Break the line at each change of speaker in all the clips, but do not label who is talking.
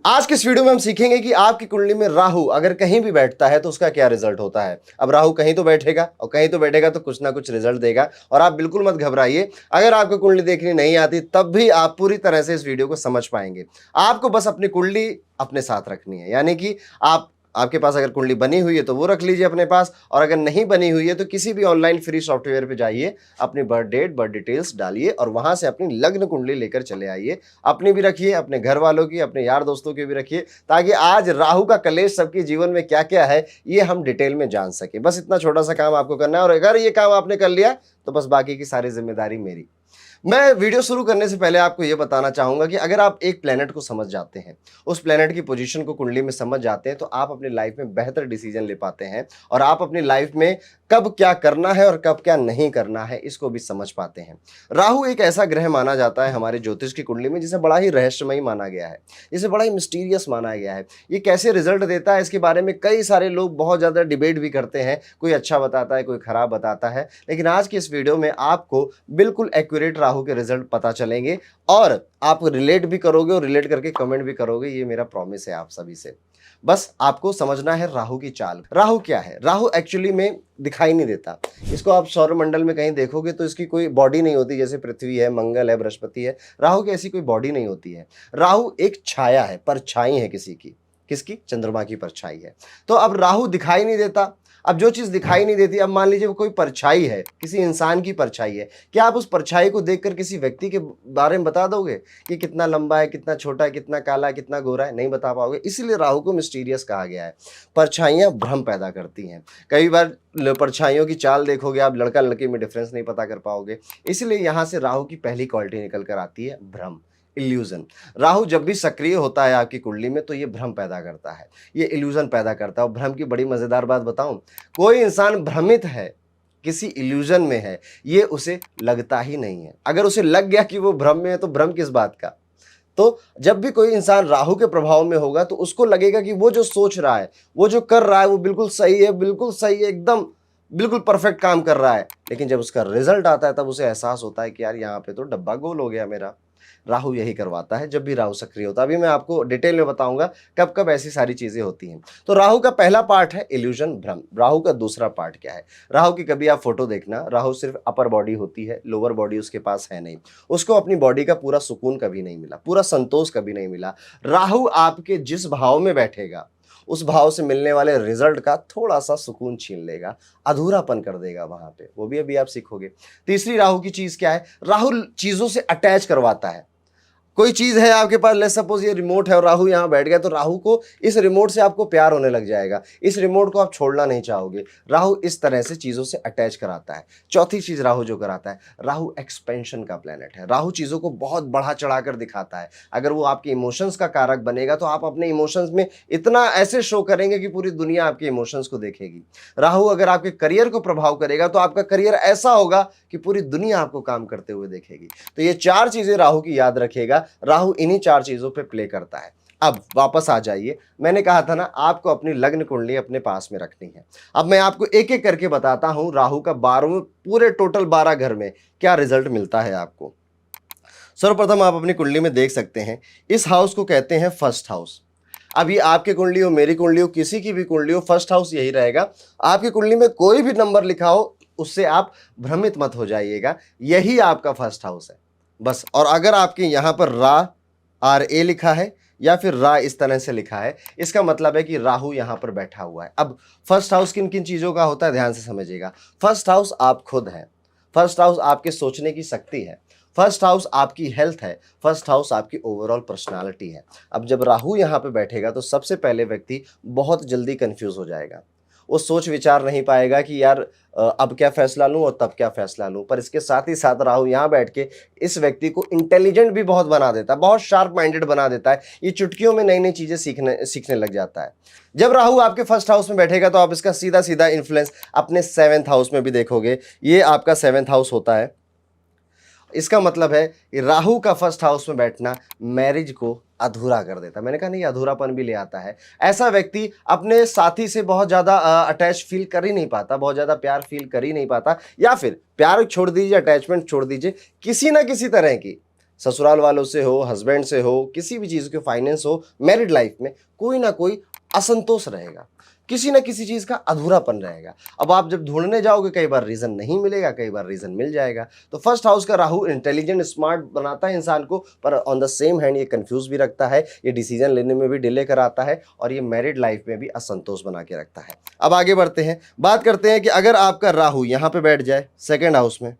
आज के इस वीडियो में हम सीखेंगे कि आपकी कुंडली में राहु अगर कहीं भी बैठता है तो उसका क्या रिजल्ट होता है। अब राहु कहीं तो बैठेगा और कहीं तो बैठेगा तो कुछ ना कुछ रिजल्ट देगा। और आप बिल्कुल मत घबराइए, अगर आपको कुंडली देखनी नहीं आती तब भी आप पूरी तरह से इस वीडियो को समझ पाएंगे। आपको बस अपनी कुंडली अपने साथ रखनी है, यानी कि आपके पास अगर कुंडली बनी हुई है तो वो रख लीजिए अपने पास, और अगर नहीं बनी हुई है तो किसी भी ऑनलाइन फ्री सॉफ्टवेयर पे जाइए, अपनी बर्थ डेट बर्थ डिटेल्स डालिए और वहां से अपनी लग्न कुंडली लेकर चले आइए। अपनी भी रखिए, अपने घर वालों की, अपने यार दोस्तों की भी रखिए, ताकि आज राहु का कलेश सबके जीवन में क्या क्या है ये हम डिटेल में जान सके। बस इतना छोटा सा काम आपको करना है, और अगर ये काम आपने कर लिया तो बस बाकी की सारी जिम्मेदारी मेरी। मैं वीडियो शुरू करने से पहले आपको यह बताना चाहूंगा कि अगर आप एक प्लेनेट को समझ जाते हैं, उस प्लेनेट की पोजीशन को कुंडली में समझ जाते हैं, तो आप अपनी लाइफ में बेहतर डिसीजन ले पाते हैं और आप अपनी लाइफ में कब क्या करना है और कब क्या नहीं करना है इसको भी समझ पाते हैं। राहु एक ऐसा ग्रह माना जाता है हमारे ज्योतिष की कुंडली में जिसे बड़ा ही रहस्यमयी माना गया है, जिसे बड़ा ही मिस्टीरियस माना गया है। ये कैसे रिजल्ट देता है इसके बारे में कई सारे लोग बहुत ज्यादा डिबेट भी करते हैं, कोई अच्छा बताता है, कोई खराब बताता है, लेकिन आज की इस वीडियो में आपको बिल्कुल एक्यूरेट राहु के रिजल्ट पता चलेंगे और आप रिलेट भी करोगे और रिलेट करके कमेंट भी करोगे। ये मेरा प्रॉमिस है आप सभी से। बस आपको समझना है राहु की चाल। राहु क्या है? राहु एक्चुअली में दिखाई नहीं देता। इसको आप सौरमंडल में कहीं देखोगे तो इसकी कोई बॉडी नहीं होती, जैसे पृथ्वी है, मंगल है, बृहस्पति है। राहु की ऐसी कोई बॉडी नहीं होती है। राहु एक छाया है, परछाई है किसी की। किसकी? चंद्रमा की परछाई है। तो अब राहु दिखाई नहीं देता। अब जो चीज दिखाई नहीं देती, अब मान लीजिए वो कोई परछाई है, किसी इंसान की परछाई है, क्या आप उस परछाई को देखकर किसी व्यक्ति के बारे में बता दोगे कि कितना लंबा है, कितना छोटा है, कितना काला है, कितना गोरा है? नहीं बता पाओगे। इसीलिए राहु को मिस्टीरियस कहा गया है। परछाइयां भ्रम पैदा करती हैं। कई बार परछाइयों की चाल देखोगे आप, लड़का लड़की में डिफरेंस नहीं पता कर पाओगे। इसलिए यहां से राहु की पहली क्वालिटी निकल कर आती है, भ्रम, इल्यूजन। राहु जब भी सक्रिय होता है आपकी कुंडली में तो ये भ्रम पैदा करता है, ये इल्यूजन पैदा करता है। और भ्रम की बड़ी मजेदार बात बताऊं, कोई इंसान भ्रमित है, किसी इल्यूजन में है, ये उसे लगता ही नहीं है। अगर उसे लग गया कि वो भ्रम में है तो भ्रम किस बात का? तो जब भी कोई इंसान राहु के प्रभाव में होगा तो उसको लगेगा कि वो जो सोच रहा है, वो जो कर रहा है, वो बिल्कुल सही है, बिल्कुल सही है, एकदम बिल्कुल परफेक्ट काम कर रहा है। लेकिन जब उसका रिजल्ट आता है तब उसे एहसास होता है कि यार यहाँ पे तो डब्बा गोल हो गया मेरा। राहु यही करवाता है जब भी राहु सक्रिय होता है। अभी मैं आपको डिटेल में बताऊंगा कब कब ऐसी सारी चीजें होती हैं। तो राहु का पहला पार्ट है इल्यूजन, भ्रम। राहु का दूसरा पार्ट क्या है? राहु की कभी आप फोटो देखना, राहु सिर्फ अपर बॉडी होती है, लोअर बॉडी उसके पास है नहीं। उसको अपनी बॉडी का पूरा सुकून कभी नहीं मिला, पूरा संतोष कभी नहीं मिला। राहु आपके जिस भाव में बैठेगा उस भाव से मिलने वाले रिजल्ट का थोड़ा सा सुकून छीन लेगा, अधूरापन कर देगा वहां पे। वो भी अभी आप सीखोगे। तीसरी राहु की चीज क्या है? राहु चीजों से अटैच करवाता है। कोई चीज है आपके पास, लेट्स सपोज ये रिमोट है और राहु यहां बैठ गया, तो राहु को इस रिमोट से आपको प्यार होने लग जाएगा, इस रिमोट को आप छोड़ना नहीं चाहोगे। राहु इस तरह से चीजों से अटैच कराता है। चौथी चीज राहु जो कराता है, राहु एक्सपेंशन का प्लेनेट है। राहु चीजों को बहुत बढ़ा चढ़ाकर दिखाता है। अगर वो आपके इमोशंस का कारक बनेगा तो आप अपने इमोशंस में इतना ऐसे शो करेंगे कि पूरी दुनिया आपके इमोशंस को देखेगी। राहु अगर आपके करियर को प्रभाव करेगा तो आपका करियर ऐसा होगा कि पूरी दुनिया आपको काम करते हुए देखेगी। तो ये चार चीजें राहु की याद रखेगा। राहु इन्हीं चार चीजों पे प्ले करता है। अब वापस आ जाइए, मैंने कहा था ना आपको अपनी लग्न कुंडली अपने पास में रखनी है। अब मैं आपको एक एक करके बताता हूं राहु का 12वें पूरे टोटल 12 घर में क्या रिजल्ट मिलता है आपको। सर्वप्रथम आप अपनी कुंडली में देख सकते हैं, इस हाउस को कहते हैं फर्स्ट हाउस। अब ये आपकी कुंडली हो, मेरी कुंडली हो, किसी की भी कुंडली हो, फर्स्ट हाउस यही रहेगा। आपकी कुंडली में कोई भी नंबर लिखा हो उससे आप भ्रमित मत हो जाइएगा, यही आपका फर्स्ट हाउस है बस। और अगर आपके यहां पर RA लिखा है या फिर रा इस तरह से लिखा है, इसका मतलब है कि राहु यहां पर बैठा हुआ है। अब फर्स्ट हाउस किन किन चीजों का होता है ध्यान से समझिएगा। फर्स्ट हाउस आप खुद हैं, फर्स्ट हाउस आपके सोचने की शक्ति है, फर्स्ट हाउस आपकी हेल्थ है, फर्स्ट हाउस आपकी ओवरऑल पर्सनालिटी है। अब जब राहु यहां पे बैठेगा तो सबसे पहले व्यक्ति बहुत जल्दी कंफ्यूज हो जाएगा। वो सोच विचार नहीं पाएगा कि यार अब क्या फैसला लूं और तब क्या फैसला लूं। पर इसके साथ ही साथ राहु यहां बैठ के इस व्यक्ति को इंटेलिजेंट भी बहुत बना देता है, बहुत शार्प माइंडेड बना देता है। ये चुटकियों में नई नई चीजें सीखने लग जाता है। जब राहु आपके फर्स्ट हाउस में बैठेगा तो आप इसका सीधा सीधा इन्फ्लुएंस अपने 7th हाउस में भी देखोगे। ये आपका 7th हाउस होता है। इसका मतलब है कि राहु का फर्स्ट हाउस में बैठना मैरिज को अधूरा कर देता है। मैंने कहा नहीं, अधूरापन भी ले आता है। ऐसा व्यक्ति अपने साथी से बहुत ज्यादा अटैच फील कर ही नहीं पाता, बहुत ज्यादा प्यार फील कर ही नहीं पाता, या फिर प्यार छोड़ दीजिए, अटैचमेंट छोड़ दीजिए, किसी ना किसी तरह की ससुराल वालों से हो, हस्बैंड से हो, किसी भी चीज़ के फाइनेंस हो, मैरिड लाइफ में कोई ना कोई असंतोष रहेगा, किसी ना किसी चीज़ का अधूरापन रहेगा। अब आप जब ढूंढने जाओगे कई बार रीज़न नहीं मिलेगा, कई बार रीज़न मिल जाएगा। तो फर्स्ट हाउस का राहु इंटेलिजेंट स्मार्ट बनाता है इंसान को, पर ऑन द सेम हैंड ये कंफ्यूज भी रखता है, ये डिसीजन लेने में भी डिले कराता है, और ये मैरिड लाइफ में भी असंतोष बना के रखता है। अब आगे बढ़ते हैं, बात करते हैं कि अगर आपका राहु यहाँ पे बैठ जाए सेकेंड हाउस में।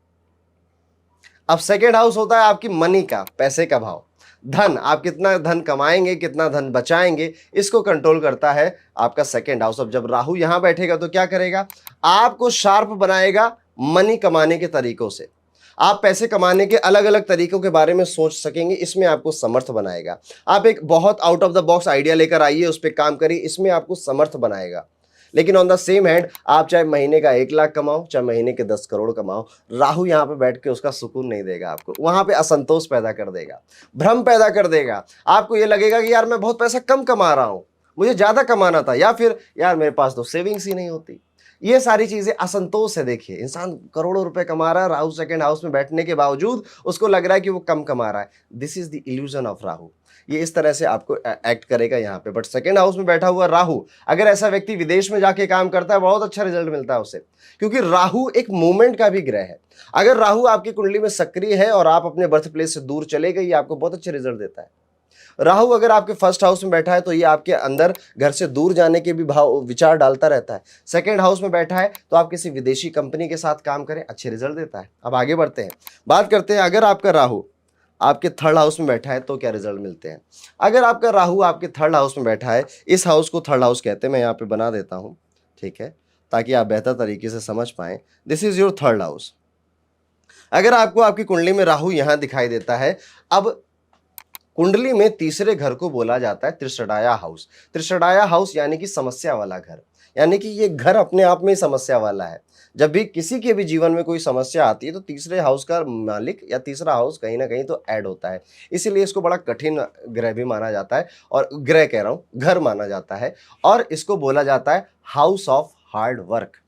अब सेकेंड हाउस होता है आपकी मनी का, पैसे का भाव, धन, आप कितना धन कमाएंगे, कितना धन बचाएंगे, इसको कंट्रोल करता है आपका सेकेंड हाउस। अब जब राहु यहां बैठेगा तो क्या करेगा, आपको शार्प बनाएगा मनी कमाने के तरीकों से। आप पैसे कमाने के अलग अलग तरीकों के बारे में सोच सकेंगे, इसमें आपको समर्थ बनाएगा। आप एक बहुत out of the box idea लेकर आइए, उस पर काम करिए, इसमें आपको समर्थ बनाएगा। लेकिन ऑन द सेम हैंड आप चाहे महीने का 1 लाख कमाओ, चाहे महीने के 10 करोड़ कमाओ, राहु यहाँ पे बैठ के उसका सुकून नहीं देगा आपको, वहां पे असंतोष पैदा कर देगा, भ्रम पैदा कर देगा। आपको ये लगेगा कि यार मैं बहुत पैसा कम कमा रहा हूं, मुझे ज्यादा कमाना था, या फिर यार मेरे पास तो सेविंग्स ही नहीं होती। ये सारी चीजें असंतोष है। देखिए, इंसान करोड़ों रुपए कमा रहा है, राहु सेकंड हाउस में बैठने के बावजूद उसको लग रहा है कि वो कम कमा रहा है। This is the illusion of Rahu. ये इस तरह से आपको एक्ट करेगा यहाँ पे। बट सेकंड हाउस में बैठा हुआ राहु, अगर ऐसा व्यक्ति विदेश में जाके काम करता है, बहुत अच्छा रिजल्ट मिलता है उसे, क्योंकि राहु एक मूवमेंट का भी ग्रह है। अगर राहु आपकी कुंडली में सक्रिय है और आप अपने बर्थ प्लेस से दूर चले गए, ये आपको बहुत अच्छे रिजल्ट देता है। राहु अगर आपके फर्स्ट हाउस में बैठा है तो ये आपके अंदर घर से दूर जाने के भी भाव विचार डालता रहता है। सेकंड हाउस में बैठा है तो आप किसी विदेशी कंपनी के साथ काम करें, अच्छे रिजल्ट देता है। अब आगे बढ़ते हैं, बात करते हैं अगर आपका राहु आपके थर्ड हाउस में बैठा है तो क्या रिजल्ट मिलते हैं। अगर आपका राहु आपके थर्ड हाउस में बैठा है, इस हाउस को थर्ड हाउस कहते हैं, मैं यहाँ पे बना देता हूँ, ठीक है, ताकि आप बेहतर तरीके से समझ पाएं। This is your third house. अगर आपको आपकी कुंडली में राहु यहां दिखाई देता है, अब कुंडली में तीसरे घर को बोला जाता है त्रिषडाया हाउस। त्रिषडाया हाउस यानी कि समस्या वाला घर, यानी कि ये घर अपने आप में समस्या वाला है। जब भी किसी के भी जीवन में कोई समस्या आती है तो तीसरे हाउस का मालिक या तीसरा हाउस कहीं ना कहीं तो ऐड होता है, इसीलिए इसको बड़ा कठिन ग्रह भी माना जाता है, और ग्रह कह रहा हूं, घर माना जाता है, और इसको बोला जाता है हाउस ऑफ हार्ड वर्क।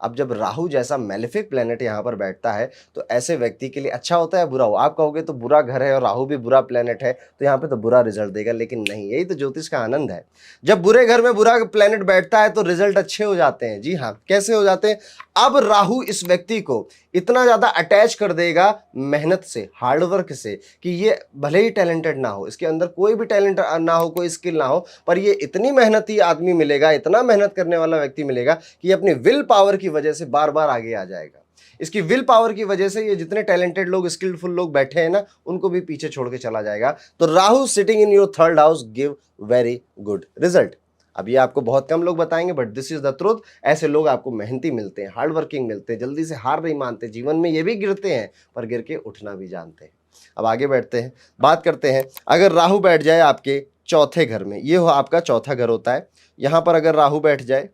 अब जब राहु जैसा मैलेफिक प्लेनेट यहाँ पर बैठता है तो ऐसे व्यक्ति के लिए अच्छा होता है बुरा हो। आप कहोगे तो बुरा घर है और राहु भी बुरा प्लेनेट है तो यहाँ पे तो बुरा रिजल्ट देगा, लेकिन नहीं, यही तो ज्योतिष का आनंद है। जब बुरे घर में बुरा प्लेनेट बैठता है तो रिजल्ट अच्छे हो जाते हैं। जी हाँ, कैसे हो जाते हैं, अब राहु इस व्यक्ति को इतना ज्यादा अटैच कर देगा मेहनत से, हार्डवर्क से, कि ये भले ही टैलेंटेड ना हो, इसके अंदर कोई भी टैलेंट ना हो, कोई स्किल ना हो, पर ये इतनी मेहनती आदमी मिलेगा, इतना मेहनत करने वाला व्यक्ति मिलेगा कि अपनी विल पावर की वजह से बार बार आगे आ जाएगा। इसकी विल पावर की वजह से ये जितने टैलेंटेड लोग, स्किलफुल लोग बैठे हैं ना, उनको भी पीछे छोड़ के चला जाएगा। तो Rahu sitting in your third house give very good result. अब ये आपको बहुत कम लोग बताएंगे, but this is the truth. ऐसे लोग आपको मेहनती मिलते हैं, हार्ड वर्किंग मिलते हैं, जल्दी से हार नहीं मानते, जीवन में ये भी गिरते हैं पर गिर के उठना भी जानते हैं। अब आगे बैठते हैं, बात करते हैं अगर राहु बैठ जाए आपके चौथे घर में, ये हो आपका चौथा घर होता है, यहां पर अगर राहु बैठ जाए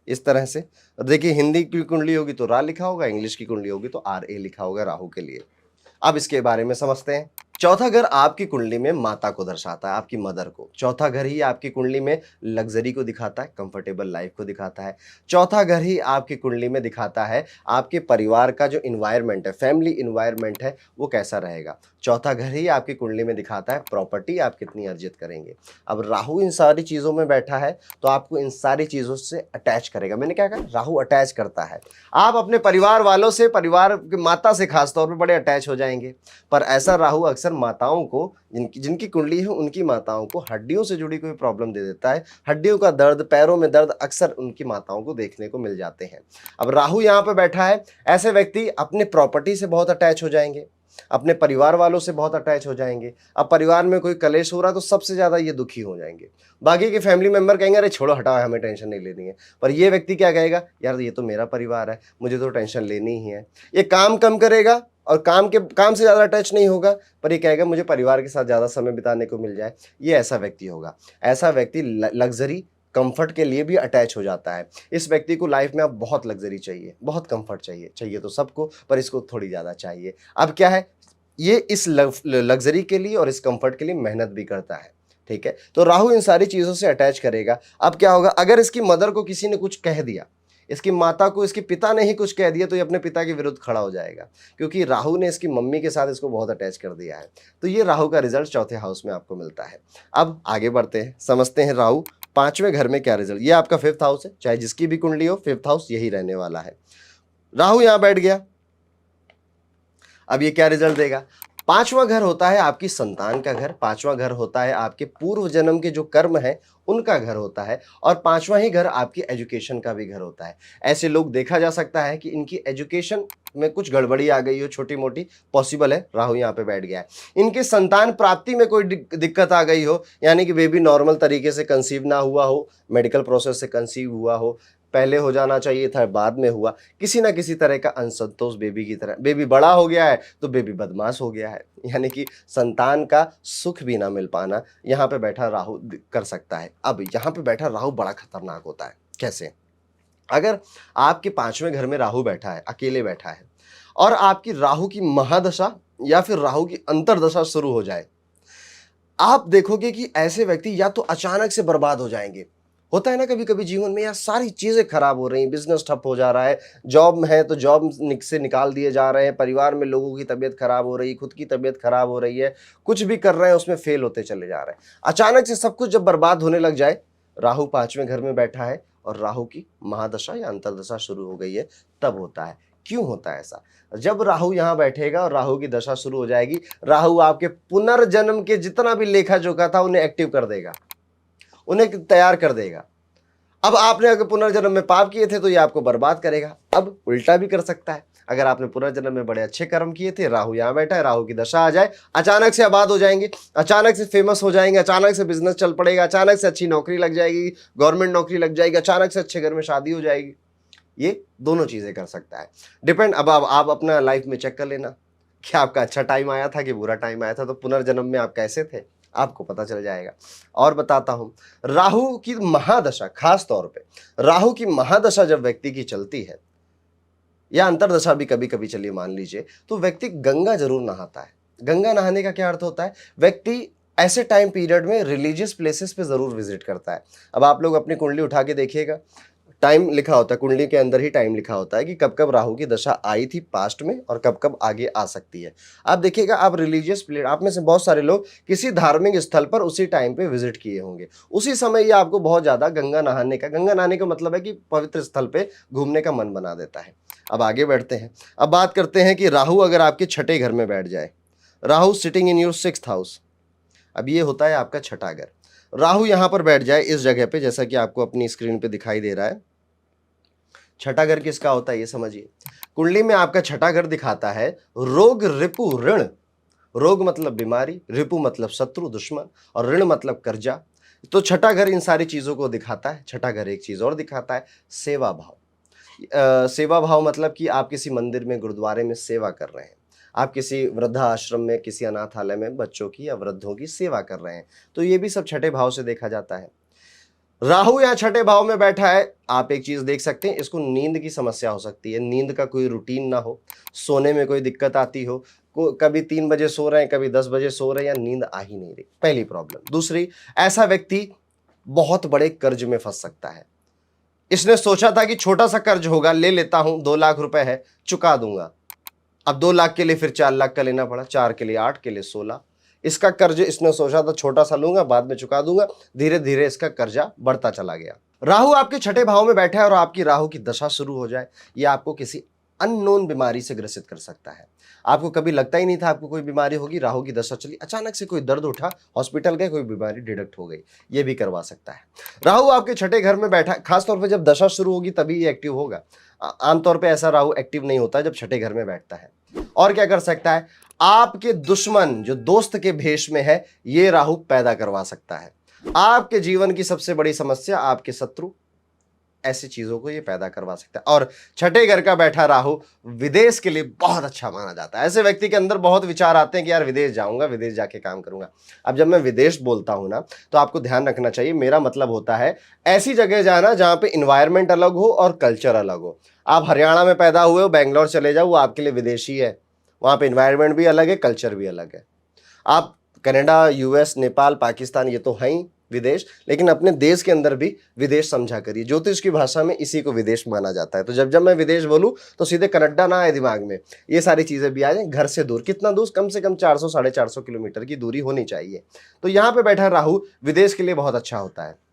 इस तरह से, देखिए हिंदी की कुंडली होगी तो रा लिखा होगा, इंग्लिश की कुंडली होगी तो RA लिखा होगा राहु के लिए। अब इसके बारे में समझते हैं। चौथा घर आपकी कुंडली में माता को दर्शाता है, आपकी मदर को। चौथा घर ही आपकी कुंडली में लग्जरी को दिखाता है, कंफर्टेबल लाइफ को दिखाता है। चौथा घर ही आपकी कुंडली में दिखाता है आपके परिवार का जो इन्वायरमेंट है, फैमिली इन्वायरमेंट है, वो कैसा रहेगा। चौथा घर ही आपकी कुंडली में दिखाता है प्रॉपर्टी आप कितनी अर्जित करेंगे। अब राहु इन सारी चीज़ों में बैठा है तो आपको इन सारी चीज़ों से अटैच करेगा। मैंने क्या कहा, राहु अटैच करता है। आप अपने परिवार वालों से, परिवार की माता से खासतौर पर बड़े अटैच हो जाएंगे। पर ऐसा राहु अक्सर माताओं को, जिनकी कुंडली है उनकी माताओं को हड्डियों से जुड़ी कोई प्रॉब्लम दे देता है। हड्डियों का दर्द, पैरों में दर्द अक्सर उनकी माताओं को देखने को मिल जाते हैं। अब राहु यहाँ पे बैठा है, ऐसे व्यक्ति अपने प्रॉपर्टी से बहुत अटैच हो जाएंगे, अपने परिवार वालों से बहुत अटैच हो जाएंगे। अब परिवार में कोई कलेश हो रहा तो सबसे ज्यादा ये दुखी हो जाएंगे। बाकी के फैमिली मेंबर कहेंगे अरे छोड़ो, हटाओ, हमें टेंशन नहीं लेनी है। पर ये व्यक्ति क्या कहेगा, यार ये तो मेरा परिवार है, मुझे तो टेंशन लेनी ही है। ये काम कम करेगा और काम से ज्यादा अटैच नहीं होगा, पर ये कहेगा मुझे परिवार के साथ ज्यादा समय बिताने को मिल जाए। ये ऐसा व्यक्ति होगा। ऐसा व्यक्ति लग्जरी, कंफर्ट के लिए भी अटैच हो जाता है। इस व्यक्ति को लाइफ में अब बहुत लग्जरी चाहिए, बहुत कंफर्ट चाहिए तो सबको, पर इसको थोड़ी ज़्यादा चाहिए। अब क्या है, ये इस लग्जरी के लिए और इस कंफर्ट के लिए मेहनत भी करता है। ठीक है, तो राहु इन सारी चीज़ों से अटैच करेगा। अब क्या होगा, अगर इसकी मदर को किसी ने कुछ कह दिया, इसकी माता को इसके पिता ने ही कुछ कह दिया तो ये अपने पिता के विरुद्ध खड़ा हो जाएगा, क्योंकि राहु ने इसकी मम्मी के साथ इसको बहुत अटैच कर दिया है। तो ये राहु का रिजल्ट चौथे हाउस में आपको मिलता है। अब आगे बढ़ते हैं, समझते हैं राहु पांचवें घर में क्या रिजल्ट। ये आपका फिफ्थ हाउस है, चाहे जिसकी भी कुंडली हो फिफ्थ हाउस यही रहने वाला है। राहु यहां बैठ गया, अब ये क्या रिजल्ट देगा। पांचवा घर होता है आपकी संतान का घर, पांचवा घर होता है आपके पूर्व जन्म के जो कर्म है उनका घर होता है, और पांचवा ही घर आपकी एजुकेशन का भी घर होता है। ऐसे लोग देखा जा सकता है कि इनकी एजुकेशन में कुछ गड़बड़ी आ गई हो, छोटी मोटी, पॉसिबल है, राहु यहाँ पे बैठ गया है। इनके संतान प्राप्ति में कोई दिक्कत आ गई हो, यानी कि बेबी नॉर्मल तरीके से कंसीव ना हुआ हो, मेडिकल प्रोसेस से कंसीव हुआ हो, पहले हो जाना चाहिए था बाद में हुआ, किसी ना किसी तरह का असंतोष बेबी की तरह, बेबी बड़ा हो गया है तो बेबी बदमाश हो गया है, यानी कि संतान का सुख भी ना मिल पाना यहाँ पे बैठा राहु कर सकता है। अब यहाँ पे बैठा राहु बड़ा खतरनाक होता है। कैसे? अगर आपके पांचवें घर में राहु बैठा है, अकेले बैठा है, और आपकी राहु की महादशा या फिर राहु की अंतर्दशा शुरू हो जाए, आप देखोगे कि ऐसे व्यक्ति या तो अचानक से बर्बाद हो जाएंगे। होता है ना कभी कभी जीवन में, यार सारी चीजें खराब हो रही हैं, बिजनेस ठप हो जा रहा है, जॉब में है तो जॉब से निकाल दिए जा रहे हैं, परिवार में लोगों की तबीयत खराब हो रही है, खुद की तबीयत खराब हो रही है, कुछ भी कर रहे हैं उसमें फेल होते चले जा रहे हैं। अचानक से सब कुछ जब बर्बाद होने लग जाए, राहु पांचवें घर में बैठा है और राहु की महादशा या अंतर्दशा शुरू हो गई है, तब होता है। क्यों होता है ऐसा? जब राहु यहाँ बैठेगा और राहु की दशा शुरू हो जाएगी, राहु आपके पुनर्जन्म के जितना भी लेखा जोखा था उन्हें एक्टिव कर देगा, उन्हें तैयार कर देगा। अब आपने अगर पुनर्जन्म में पाप किए थे तो ये आपको बर्बाद करेगा। अब उल्टा भी कर सकता है, अगर आपने पुनर्जन्म में बड़े अच्छे कर्म किए थे, राहु यहाँ बैठा है, राहु की दशा आ जाए, अचानक से आबाद हो जाएंगे, अचानक से फेमस हो जाएंगे, अचानक से बिजनेस चल पड़ेगा, अचानक से अच्छी नौकरी लग जाएगी, गवर्नमेंट नौकरी लग जाएगी, अचानक से अच्छे घर में शादी हो जाएगी। ये दोनों चीजें कर सकता है, डिपेंड। अब आप अपना लाइफ में चेक कर लेना, क्या आपका अच्छा टाइम आया था कि बुरा टाइम आया था, तो पुनर्जन्म में आप कैसे थे आपको पता चल जाएगा। और बताता हूं, राहु की महादशा, खास तौर पे राहु की महादशा जब व्यक्ति की चलती है, या अंतर्दशा भी कभी कभी चलिए मान लीजिए, तो व्यक्ति गंगा जरूर नहाता है। गंगा नहाने का क्या अर्थ होता है? व्यक्ति ऐसे टाइम पीरियड में रिलीजियस प्लेसेस पे जरूर विजिट करता है। अब आप लोग अपनी कुंडली उठा के देखिएगा, टाइम लिखा होता है, कुंडली के अंदर ही टाइम लिखा होता है कि कब कब राहु की दशा आई थी पास्ट में और कब कब आगे आ सकती है। आप देखिएगा, आप रिलीजियस प्लेस, आप में से बहुत सारे लोग किसी धार्मिक स्थल पर उसी टाइम पे विजिट किए होंगे, उसी समय ये आपको बहुत ज्यादा गंगा नहाने का मतलब है कि पवित्र स्थल पे घूमने का मन बना देता है। अब आगे बढ़ते हैं, अब बात करते हैं कि राहु अगर आपके छठे घर में बैठ जाए, Rahu sitting in your sixth house, अब ये होता है आपका छठा घर। राहु यहां पर बैठ जाए इस जगह पे, जैसा कि आपको अपनी स्क्रीन पे दिखाई दे रहा है। छठा घर किसका होता है ये समझिए। कुंडली में आपका छठा घर दिखाता है रोग, रिपु, ऋण। रोग मतलब बीमारी, रिपु मतलब शत्रु दुश्मन, और ऋण मतलब कर्जा। तो छठा घर इन सारी चीजों को दिखाता है। छठा घर एक चीज और दिखाता है, सेवा भाव। सेवा भाव मतलब कि आप किसी मंदिर में, गुरुद्वारे में सेवा कर रहे हैं, आप किसी वृद्धा आश्रम में, किसी अनाथालय में बच्चों की या वृद्धों की सेवा कर रहे हैं, तो ये भी सब छठे भाव से देखा जाता है। राहु यहाँ छठे भाव में बैठा है, आप एक चीज देख सकते हैं, इसको नींद की समस्या हो सकती है, नींद का कोई रूटीन ना हो, सोने में कोई दिक्कत आती हो, कभी 3 बजे सो रहे हैं, कभी 10 बजे सो रहे हैं, या नींद आ ही नहीं रही, पहली प्रॉब्लम। दूसरी, ऐसा व्यक्ति बहुत बड़े कर्ज में फंस सकता है। इसने सोचा था कि छोटा सा कर्ज होगा, ले लेता हूं, 2 लाख रुपए है, चुका दूंगा। अब 2 लाख के लिए फिर 4 लाख का लेना पड़ा, 4 के लिए 8, के लिए 16। इसका कर्ज इसने सोचा था छोटा सा लूंगा, बाद में चुका दूंगा, धीरे धीरे इसका कर्जा बढ़ता चला गया। राहु आपके छठे भाव में बैठा है और आपकी राहु की दशा शुरू हो जाए, यह आपको किसी अननोन बीमारी से ग्रसित कर सकता है। आपको कभी लगता ही नहीं था आपको कोई बीमारी होगी, राहु की दशा चली, अचानक से कोई दर्द उठा, हॉस्पिटल गए, कोई बीमारी डिटेक्ट हो गई, ये भी करवा सकता है। राहु आपके छठे घर में बैठा, खासतौर पर जब दशा शुरू होगी तभी ये एक्टिव होगा। आमतौर पर ऐसा राहु एक्टिव नहीं होता जब छठे घर में बैठता है। और क्या कर सकता है? आपके दुश्मन जो दोस्त के भेष में है, ये राहु पैदा करवा सकता है। आपके जीवन की सबसे बड़ी समस्या, आपके शत्रु, ऐसी चीजों को ये पैदा करवा सकता है। और छठे घर का बैठा राहु विदेश के लिए बहुत अच्छा माना जाता है। ऐसे व्यक्ति के अंदर बहुत विचार आते हैं कि यार विदेश जाऊंगा, विदेश जाके काम करूंगा। अब जब मैं विदेश बोलता हूं ना, तो आपको ध्यान रखना चाहिए, मेरा मतलब होता है ऐसी जगह जाना जहां पे इन्वायरमेंट अलग हो और कल्चर अलग हो। आप हरियाणा में पैदा हुए हो, बैंगलोर चले जाओ, वो आपके लिए विदेशी है, वहां पे इन्वायरमेंट भी अलग है, कल्चर भी अलग है। आप कनाडा, यूएस, नेपाल, पाकिस्तान, ये तो हैं ही, विदेश, लेकिन अपने देश के अंदर भी विदेश समझा करिए। ज्योतिष की भाषा में इसी को विदेश माना जाता है। तो जब जब मैं विदेश बोलूं तो सीधे कनाडा ना आए दिमाग में, ये सारी चीजें भी आ जाए। घर से दूर, कितना दूर? कम से कम 400 450 किलोमीटर की दूरी होनी चाहिए। तो यहाँ पे बैठा राहु विदेश के लिए बहुत अच्छा होता है।